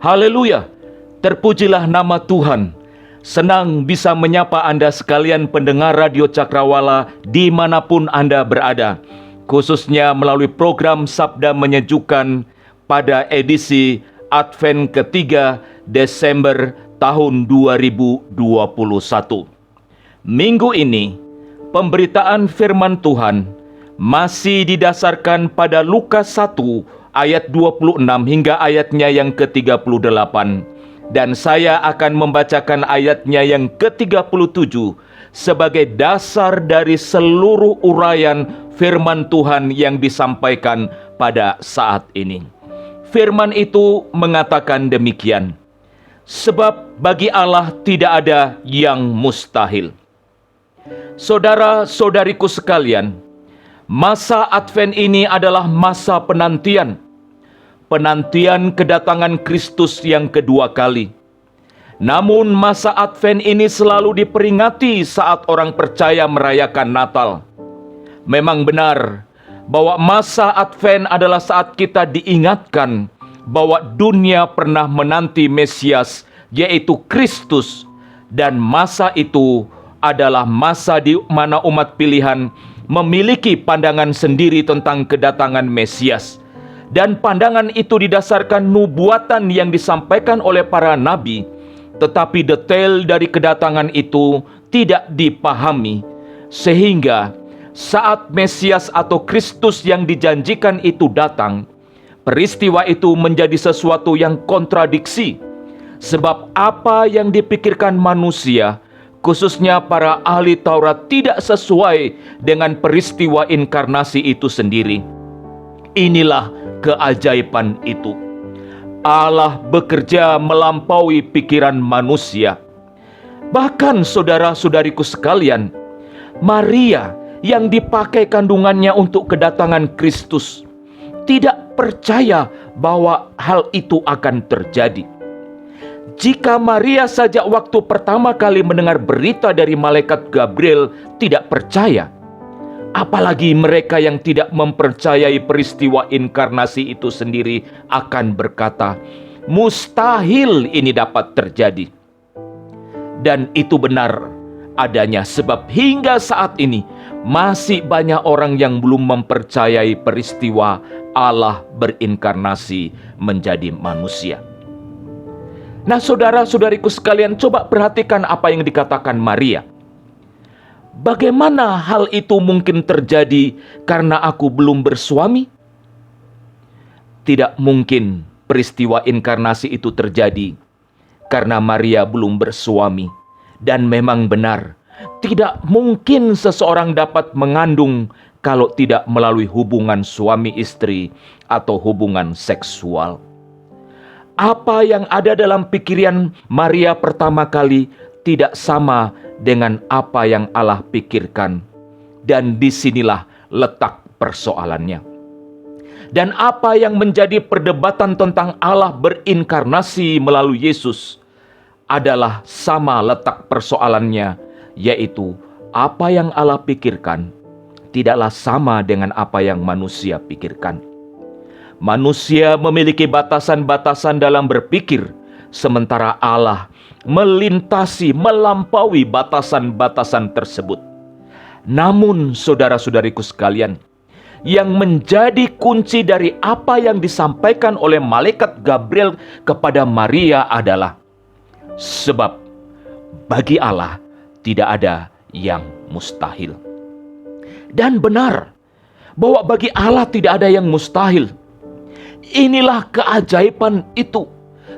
Haleluya, terpujilah nama Tuhan. Senang bisa menyapa Anda sekalian pendengar Radio Cakrawala dimanapun Anda berada, khususnya melalui program Sabda Menyejukkan pada edisi Advent ketiga Desember tahun 2021. Minggu ini, pemberitaan firman Tuhan masih didasarkan pada Lukas 1 ayat 26 hingga ayatnya yang ke-38. Dan saya akan membacakan ayatnya yang ke-37 sebagai dasar dari seluruh uraian firman Tuhan yang disampaikan pada saat ini. Firman itu mengatakan demikian, sebab bagi Allah tidak ada yang mustahil. Saudara-saudariku sekalian, masa Advent ini adalah masa penantian kedatangan Kristus yang kedua kali. Namun masa Advent ini selalu diperingati saat orang percaya merayakan Natal. Memang benar bahwa masa Advent adalah saat kita diingatkan bahwa dunia pernah menanti Mesias, yaitu Kristus, dan masa itu adalah masa di mana umat pilihan memiliki pandangan sendiri tentang kedatangan Mesias. Dan pandangan itu didasarkan nubuatan yang disampaikan oleh para nabi, tetapi detail dari kedatangan itu tidak dipahami, sehingga saat Mesias atau Kristus yang dijanjikan itu datang, peristiwa itu menjadi sesuatu yang kontradiksi. Sebab apa yang dipikirkan manusia, khususnya para ahli Taurat, tidak sesuai dengan peristiwa inkarnasi itu sendiri. Inilah keajaiban itu. Allah bekerja melampaui pikiran manusia. Bahkan saudara-saudariku sekalian, Maria yang dipakai kandungannya untuk kedatangan Kristus tidak percaya bahwa hal itu akan terjadi. Jika Maria saja waktu pertama kali mendengar berita dari malaikat Gabriel tidak percaya, apalagi mereka yang tidak mempercayai peristiwa inkarnasi itu sendiri akan berkata, mustahil ini dapat terjadi. Dan itu benar adanya, sebab hingga saat ini masih banyak orang yang belum mempercayai peristiwa Allah berinkarnasi menjadi manusia. Nah, saudara-saudariku sekalian, coba perhatikan apa yang dikatakan Maria. Bagaimana hal itu mungkin terjadi karena aku belum bersuami? Tidak mungkin peristiwa inkarnasi itu terjadi karena Maria belum bersuami. Dan memang benar, tidak mungkin seseorang dapat mengandung kalau tidak melalui hubungan suami istri atau hubungan seksual. Apa yang ada dalam pikiran Maria pertama kali tidak sama dengan apa yang Allah pikirkan. Dan disinilah letak persoalannya. Dan apa yang menjadi perdebatan tentang Allah berinkarnasi melalui Yesus adalah sama letak persoalannya, yaitu apa yang Allah pikirkan tidaklah sama dengan apa yang manusia pikirkan. Manusia memiliki batasan-batasan dalam berpikir, sementara Allah melampaui batasan-batasan tersebut. Namun saudara-saudariku sekalian, yang menjadi kunci dari apa yang disampaikan oleh malaikat Gabriel kepada Maria adalah, sebab bagi Allah tidak ada yang mustahil. Dan benar bahwa bagi Allah tidak ada yang mustahil. Inilah keajaiban itu.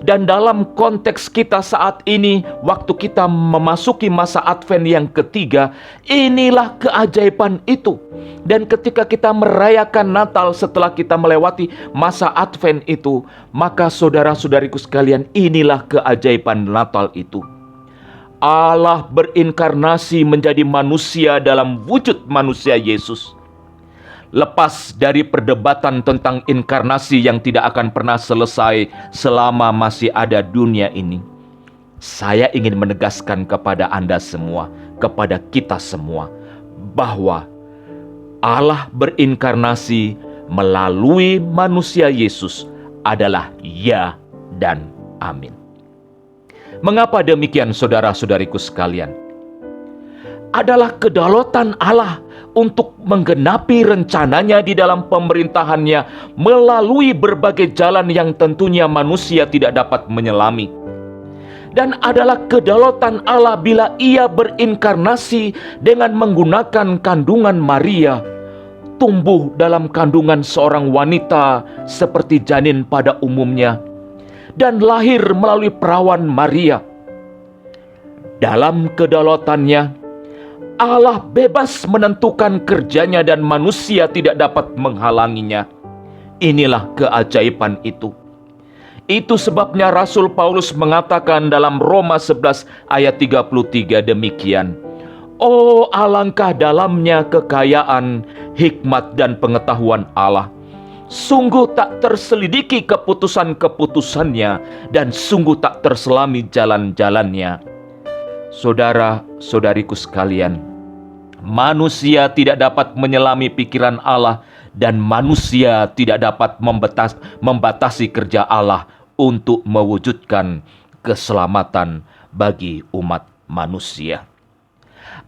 Dan dalam konteks kita saat ini, waktu kita memasuki masa Advent yang ketiga, inilah keajaiban itu. Dan ketika kita merayakan Natal setelah kita melewati masa Advent itu, maka saudara-saudariku sekalian, inilah keajaiban Natal itu. Allah berinkarnasi menjadi manusia dalam wujud manusia Yesus. Lepas dari perdebatan tentang inkarnasi yang tidak akan pernah selesai selama masih ada dunia ini, saya ingin menegaskan kepada Anda semua, kepada kita semua, bahwa Allah berinkarnasi melalui manusia Yesus adalah ya dan Amin. Mengapa demikian, saudara-saudariku sekalian? Adalah kedaulatan Allah untuk menggenapi rencananya di dalam pemerintahannya melalui berbagai jalan yang tentunya manusia tidak dapat menyelami. Dan adalah kedaulatan Allah bila Ia berinkarnasi dengan menggunakan kandungan Maria, tumbuh dalam kandungan seorang wanita seperti janin pada umumnya, dan lahir melalui perawan Maria. Dalam kedaulatannya, Allah bebas menentukan kerjanya dan manusia tidak dapat menghalanginya. Inilah keajaiban itu. Itu sebabnya Rasul Paulus mengatakan dalam Roma 11 ayat 33 demikian. Oh, alangkah dalamnya kekayaan, hikmat dan pengetahuan Allah. Sungguh tak terselidiki keputusan-keputusannya dan sungguh tak terselami jalan-jalannya. Saudara-saudariku sekalian, manusia tidak dapat menyelami pikiran Allah dan manusia tidak dapat membatasi kerja Allah untuk mewujudkan keselamatan bagi umat manusia.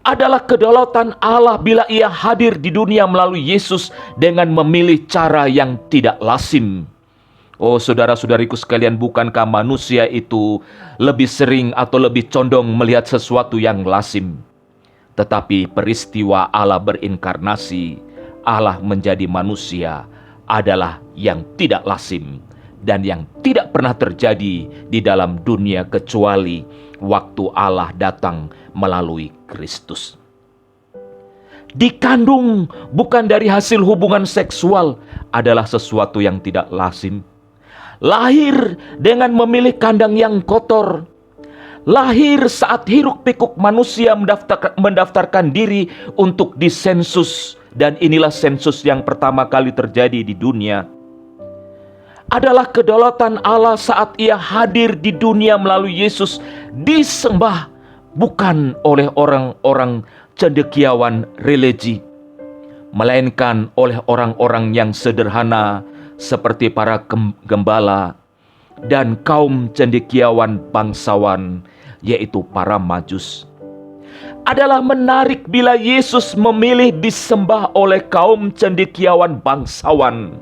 Adalah kedaulatan Allah bila Ia hadir di dunia melalui Yesus dengan memilih cara yang tidak lazim. Oh, saudara-saudariku sekalian, bukankah manusia itu lebih sering atau lebih condong melihat sesuatu yang lazim? Tetapi peristiwa Allah berinkarnasi, Allah menjadi manusia, adalah yang tidak lazim dan yang tidak pernah terjadi di dalam dunia kecuali waktu Allah datang melalui Kristus. Dikandung bukan dari hasil hubungan seksual adalah sesuatu yang tidak lazim. Lahir dengan memilih kandang yang kotor. Lahir saat hiruk pikuk manusia mendaftarkan diri untuk disensus. Dan inilah sensus yang pertama kali terjadi di dunia. Adalah kedaulatan Allah saat Ia hadir di dunia melalui Yesus, disembah bukan oleh orang-orang cendekiawan religi, melainkan oleh orang-orang yang sederhana seperti para gembala dan kaum cendekiawan bangsawan, yaitu para Majus. Adalah menarik bila Yesus memilih disembah oleh kaum cendekiawan bangsawan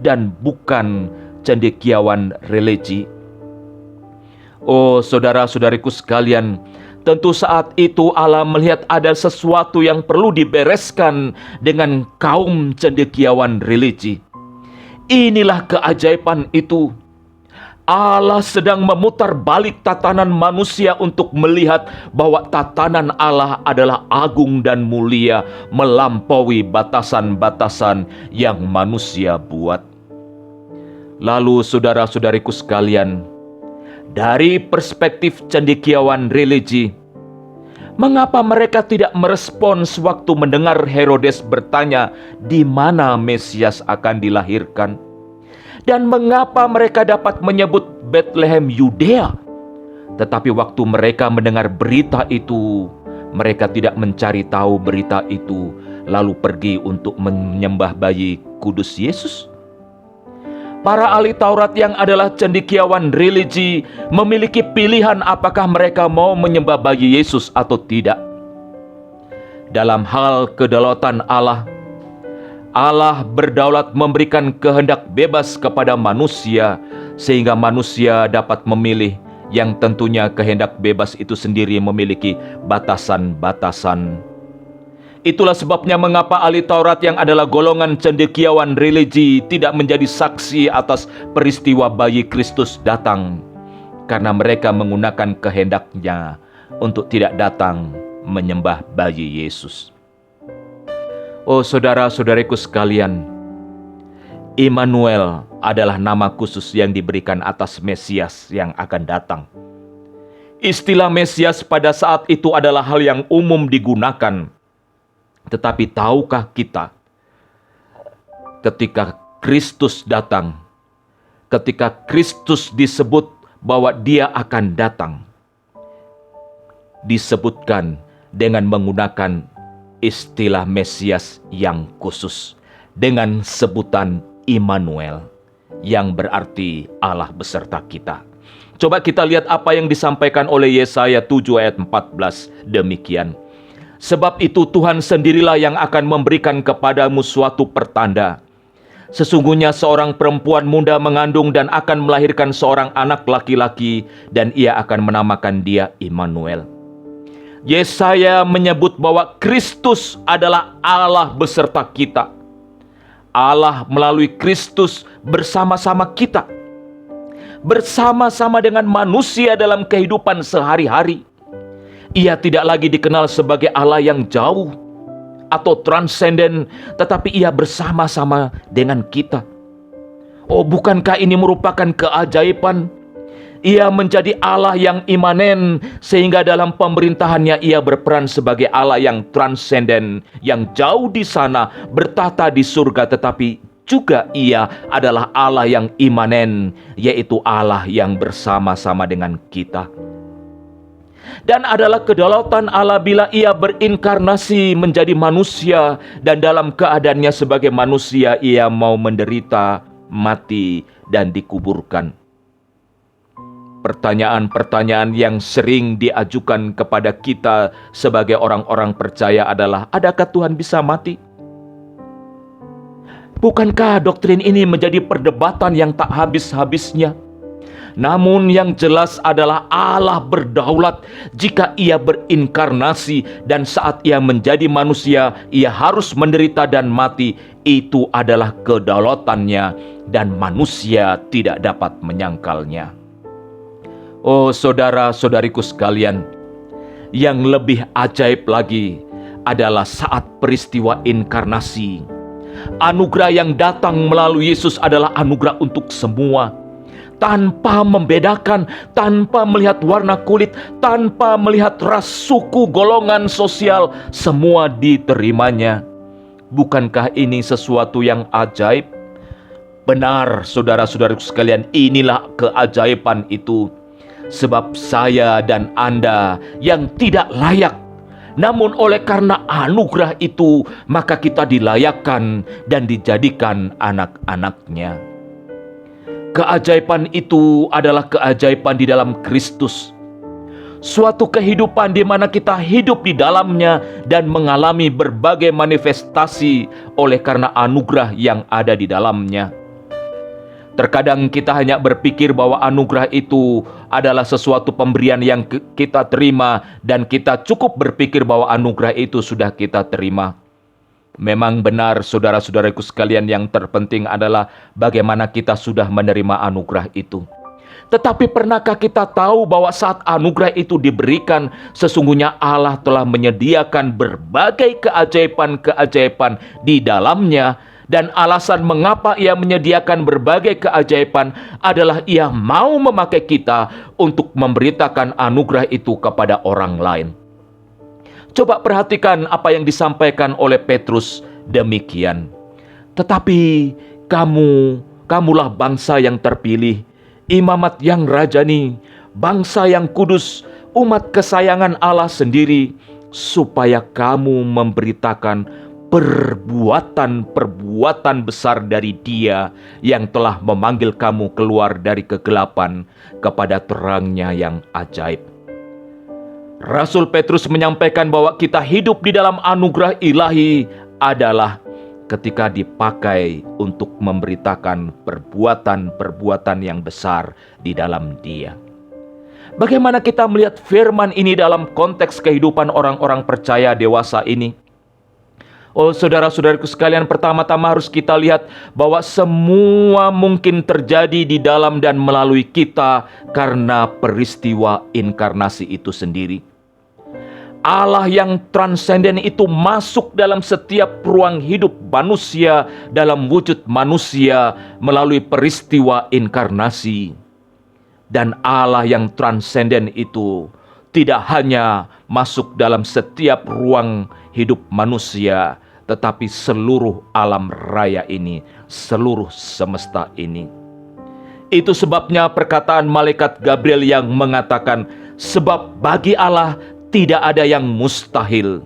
dan bukan cendekiawan religi. Oh, saudara-saudariku sekalian, tentu saat itu Allah melihat ada sesuatu yang perlu dibereskan dengan kaum cendekiawan religi. Inilah keajaiban itu. Allah sedang memutar balik tatanan manusia untuk melihat bahwa tatanan Allah adalah agung dan mulia, melampaui batasan-batasan yang manusia buat. Lalu saudara-saudariku sekalian, dari perspektif cendekiawan religi, mengapa mereka tidak merespons waktu mendengar Herodes bertanya di mana Mesias akan dilahirkan? Dan mengapa mereka dapat menyebut Bethlehem Yudea? Tetapi waktu mereka mendengar berita itu, mereka tidak mencari tahu berita itu, lalu pergi untuk menyembah bayi kudus Yesus. Para ahli Taurat yang adalah cendekiawan religi memiliki pilihan apakah mereka mau menyembah bayi Yesus atau tidak. Dalam hal kedaulatan Allah, Allah berdaulat memberikan kehendak bebas kepada manusia sehingga manusia dapat memilih, yang tentunya kehendak bebas itu sendiri memiliki batasan-batasan. Itulah sebabnya mengapa ahli Taurat yang adalah golongan cendekiawan religi tidak menjadi saksi atas peristiwa bayi Kristus datang, karena mereka menggunakan kehendaknya untuk tidak datang menyembah bayi Yesus. Oh, saudara-saudariku sekalian, Immanuel adalah nama khusus yang diberikan atas Mesias yang akan datang. Istilah Mesias pada saat itu adalah hal yang umum digunakan. Tetapi tahukah kita, ketika Kristus datang, ketika Kristus disebut bahwa Dia akan datang, disebutkan dengan menggunakan istilah Mesias yang khusus dengan sebutan Immanuel, yang berarti Allah beserta kita. Coba kita lihat apa yang disampaikan oleh Yesaya 7 ayat 14. Demikian. Sebab itu Tuhan sendirilah yang akan memberikan kepadamu suatu pertanda. Sesungguhnya seorang perempuan muda mengandung dan akan melahirkan seorang anak laki-laki, dan ia akan menamakan dia Immanuel. Yesaya menyebut bahwa Kristus adalah Allah beserta kita. Allah melalui Kristus bersama-sama kita. Bersama-sama dengan manusia dalam kehidupan sehari-hari. Ia tidak lagi dikenal sebagai Allah yang jauh atau transenden, tetapi ia bersama-sama dengan kita. Oh, bukankah ini merupakan keajaiban? Ia menjadi Allah yang imanen, sehingga dalam pemerintahannya ia berperan sebagai Allah yang transenden, yang jauh di sana, bertata di surga, tetapi juga ia adalah Allah yang imanen, yaitu Allah yang bersama-sama dengan kita. Dan adalah kedaulatan Allah bila ia berinkarnasi menjadi manusia, dan dalam keadaannya sebagai manusia ia mau menderita, mati, dan dikuburkan. Pertanyaan-pertanyaan yang sering diajukan kepada kita sebagai orang-orang percaya adalah, adakah Tuhan bisa mati? Bukankah doktrin ini menjadi perdebatan yang tak habis-habisnya? Namun yang jelas adalah Allah berdaulat jika ia berinkarnasi, dan saat ia menjadi manusia, ia harus menderita dan mati. Itu adalah kedaulatannya dan manusia tidak dapat menyangkalnya. Oh saudara-saudariku sekalian, yang lebih ajaib lagi adalah saat peristiwa inkarnasi. Anugerah yang datang melalui Yesus adalah anugerah untuk semua, tanpa membedakan, tanpa melihat warna kulit, tanpa melihat ras, suku, golongan sosial, semua diterimanya. Bukankah ini sesuatu yang ajaib? Benar, saudara-saudariku sekalian, inilah keajaiban itu. Sebab saya dan Anda yang tidak layak, namun oleh karena anugerah itu, maka kita dilayakkan dan dijadikan anak-anaknya. Keajaiban itu adalah keajaiban di dalam Kristus. Suatu kehidupan di mana kita hidup di dalamnya dan mengalami berbagai manifestasi oleh karena anugerah yang ada di dalamnya. Terkadang kita hanya berpikir bahwa anugerah itu adalah sesuatu pemberian yang kita terima, dan kita cukup berpikir bahwa anugerah itu sudah kita terima. Memang benar, saudara-saudaraku sekalian, yang terpenting adalah bagaimana kita sudah menerima anugerah itu. Tetapi pernahkah kita tahu bahwa saat anugerah itu diberikan, sesungguhnya Allah telah menyediakan berbagai keajaiban-keajaiban di dalamnya. Dan alasan mengapa ia menyediakan berbagai keajaiban adalah ia mau memakai kita untuk memberitakan anugerah itu kepada orang lain. Coba perhatikan apa yang disampaikan oleh Petrus demikian. Tetapi kamulah bangsa yang terpilih, imamat yang rajani, bangsa yang kudus, umat kesayangan Allah sendiri, supaya kamu memberitakan perbuatan-perbuatan besar dari Dia yang telah memanggil kamu keluar dari kegelapan kepada terangnya yang ajaib. Rasul Petrus menyampaikan bahwa kita hidup di dalam anugerah ilahi adalah ketika dipakai untuk memberitakan perbuatan-perbuatan yang besar di dalam Dia. Bagaimana kita melihat firman ini dalam konteks kehidupan orang-orang percaya dewasa ini? Oh saudara-saudariku sekalian, pertama-tama harus kita lihat bahwa semua mungkin terjadi di dalam dan melalui kita karena peristiwa inkarnasi itu sendiri. Allah yang transenden itu masuk dalam setiap ruang hidup manusia dalam wujud manusia melalui peristiwa inkarnasi. Dan Allah yang transenden itu tidak hanya masuk dalam setiap ruang hidup manusia, tetapi seluruh alam raya ini, seluruh semesta ini. Itu sebabnya perkataan malaikat Gabriel yang mengatakan, sebab bagi Allah tidak ada yang mustahil.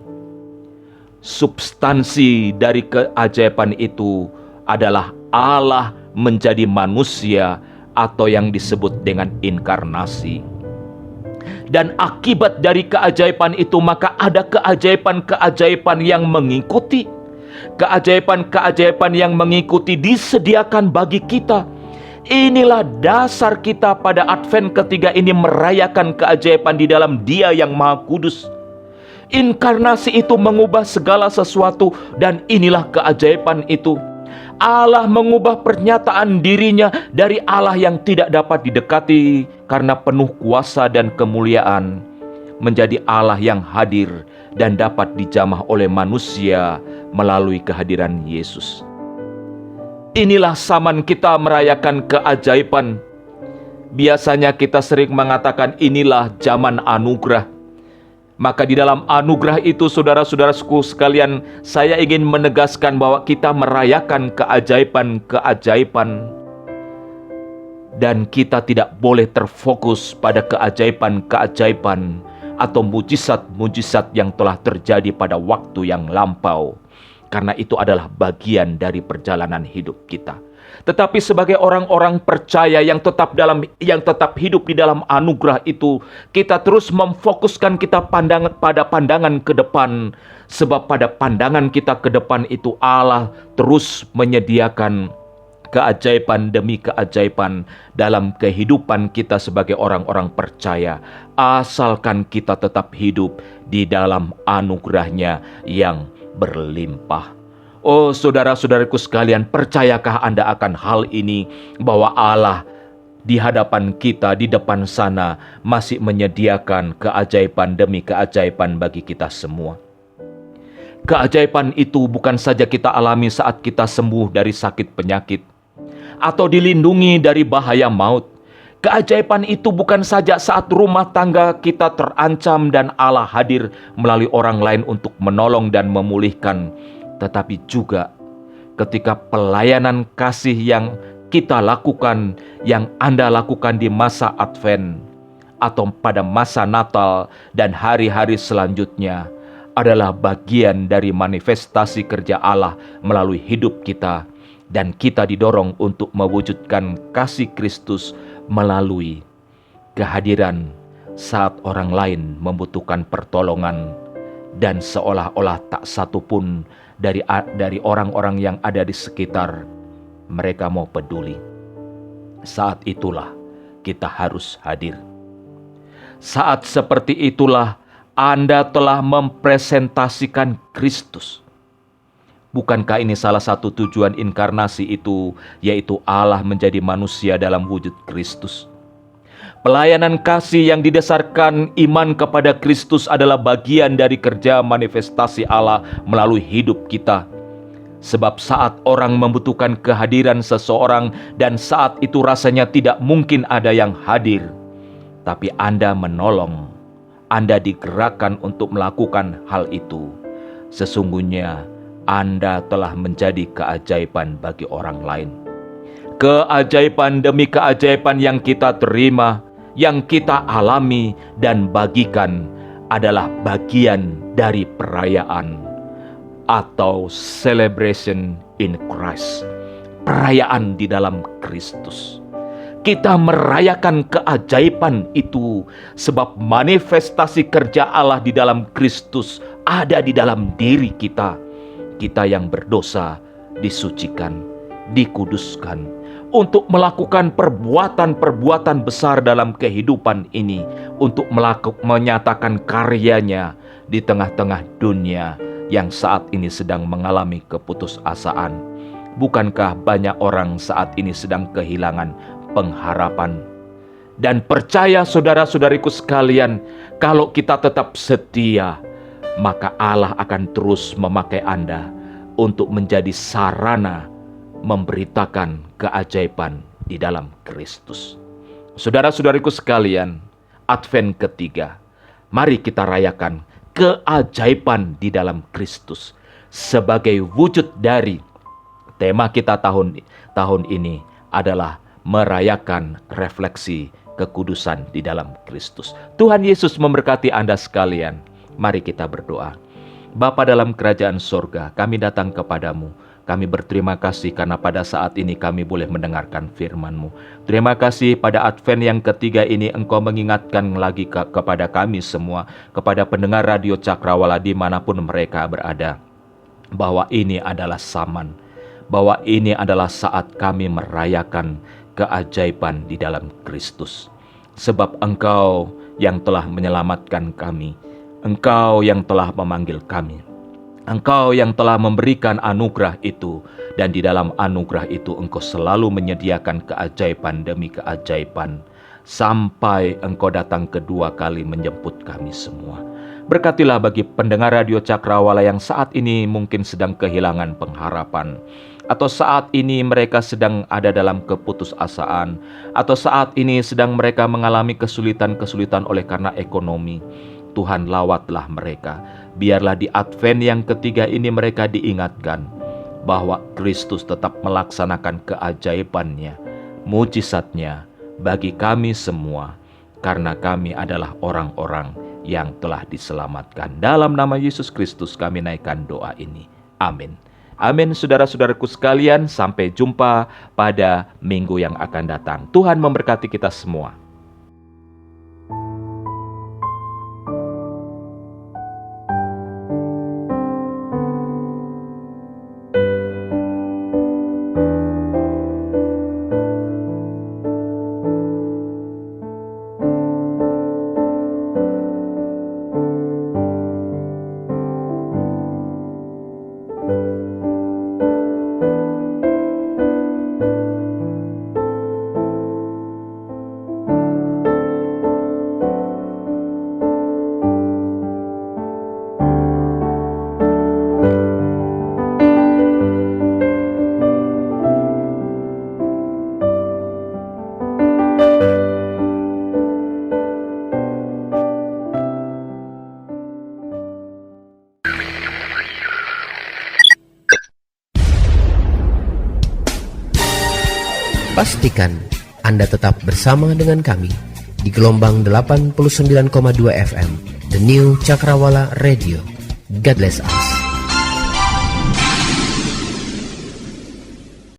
Substansi dari keajaiban itu adalah Allah menjadi manusia, atau yang disebut dengan inkarnasi. Dan akibat dari keajaiban itu, maka ada keajaiban-keajaiban yang mengikuti. Keajaiban-keajaiban yang mengikuti disediakan bagi kita. Inilah dasar kita pada Advent ketiga ini merayakan keajaiban di dalam Dia yang Maha Kudus. Inkarnasi itu mengubah segala sesuatu, dan inilah keajaiban itu. Allah mengubah pernyataan dirinya dari Allah yang tidak dapat didekati karena penuh kuasa dan kemuliaan, menjadi Allah yang hadir dan dapat dijamah oleh manusia melalui kehadiran Yesus. Inilah zaman kita merayakan keajaiban. Biasanya kita sering mengatakan inilah zaman anugerah. Maka di dalam anugerah itu, saudara-saudaraku sekalian, saya ingin menegaskan bahwa kita merayakan keajaiban-keajaiban. Dan kita tidak boleh terfokus pada keajaiban-keajaiban atau mujizat-mujizat yang telah terjadi pada waktu yang lampau. Karena itu adalah bagian dari perjalanan hidup kita. Tetapi sebagai orang-orang percaya yang tetap hidup di dalam anugerah itu, kita terus memfokuskan pada pandangan ke depan. Sebab pada pandangan kita ke depan itu Allah terus menyediakan keajaiban demi keajaiban dalam kehidupan kita sebagai orang-orang percaya, asalkan kita tetap hidup di dalam anugerahnya yang berlimpah. Oh saudara-saudaraku sekalian, percayakah Anda akan hal ini, bahwa Allah di hadapan kita, di depan sana, masih menyediakan keajaiban demi keajaiban bagi kita semua. Keajaiban itu bukan saja kita alami saat kita sembuh dari sakit penyakit, atau dilindungi dari bahaya maut. Keajaiban itu bukan saja saat rumah tangga kita terancam dan Allah hadir melalui orang lain untuk menolong dan memulihkan, tetapi juga ketika pelayanan kasih yang kita lakukan, yang Anda lakukan di masa Advent atau pada masa Natal dan hari-hari selanjutnya, adalah bagian dari manifestasi kerja Allah melalui hidup kita, dan kita didorong untuk mewujudkan kasih Kristus melalui kehadiran saat orang lain membutuhkan pertolongan, dan seolah-olah tak satu pun dari orang-orang yang ada di sekitar mereka mau peduli. Saat itulah kita harus hadir. Saat seperti itulah Anda telah mempresentasikan Kristus. Bukankah ini salah satu tujuan inkarnasi itu, yaitu Allah menjadi manusia dalam wujud Kristus? Pelayanan kasih yang didasarkan iman kepada Kristus adalah bagian dari kerja manifestasi Allah melalui hidup kita. Sebab saat orang membutuhkan kehadiran seseorang dan saat itu rasanya tidak mungkin ada yang hadir, tapi Anda menolong, Anda digerakkan untuk melakukan hal itu, sesungguhnya Anda telah menjadi keajaiban bagi orang lain. Keajaiban demi keajaiban yang kita terima, yang kita alami dan bagikan adalah bagian dari perayaan atau celebration in Christ. Perayaan di dalam Kristus. Kita merayakan keajaiban itu sebab manifestasi kerja Allah di dalam Kristus ada di dalam diri kita. Kita yang berdosa disucikan, dikuduskan untuk melakukan perbuatan-perbuatan besar dalam kehidupan ini, untuk menyatakan karyanya di tengah-tengah dunia yang saat ini sedang mengalami keputusasaan. Bukankah banyak orang saat ini sedang kehilangan pengharapan? Dan percaya saudara-saudariku sekalian, kalau kita tetap setia, maka Allah akan terus memakai Anda untuk menjadi sarana memberitakan keajaiban di dalam Kristus. Saudara-saudariku sekalian, Advent ketiga, mari kita rayakan keajaiban di dalam Kristus sebagai wujud dari tema kita tahun ini adalah merayakan refleksi kekudusan di dalam Kristus. Tuhan Yesus memberkati Anda sekalian. Mari kita berdoa. Bapa dalam kerajaan sorga, kami datang kepadamu. Kami berterima kasih karena pada saat ini kami boleh mendengarkan firman-Mu. Terima kasih pada Advent yang ketiga ini Engkau mengingatkan lagi kepada kami semua, kepada pendengar Radio Cakrawala dimanapun mereka berada, bahwa ini adalah zaman, bahwa ini adalah saat kami merayakan keajaiban di dalam Kristus. Sebab Engkau yang telah menyelamatkan kami, Engkau yang telah memanggil kami, Engkau yang telah memberikan anugerah itu, dan di dalam anugerah itu Engkau selalu menyediakan keajaiban demi keajaiban, sampai Engkau datang kedua kali menjemput kami semua. Berkatilah bagi pendengar Radio Cakrawala yang saat ini mungkin sedang kehilangan pengharapan, atau saat ini mereka sedang ada dalam keputusasaan, atau saat ini sedang mereka mengalami kesulitan-kesulitan oleh karena ekonomi. Tuhan, lawatlah mereka. Biarlah di Advent yang ketiga ini mereka diingatkan bahwa Kristus tetap melaksanakan keajaibannya, mujizatnya bagi kami semua, karena kami adalah orang-orang yang telah diselamatkan. Dalam nama Yesus Kristus kami naikkan doa ini. Amin. Amin, saudara-saudaraku sekalian. Sampai jumpa pada minggu yang akan datang. Tuhan memberkati kita semua. Pastikan Anda tetap bersama dengan kami di gelombang 89,2 FM, The New Cakrawala Radio. God bless us.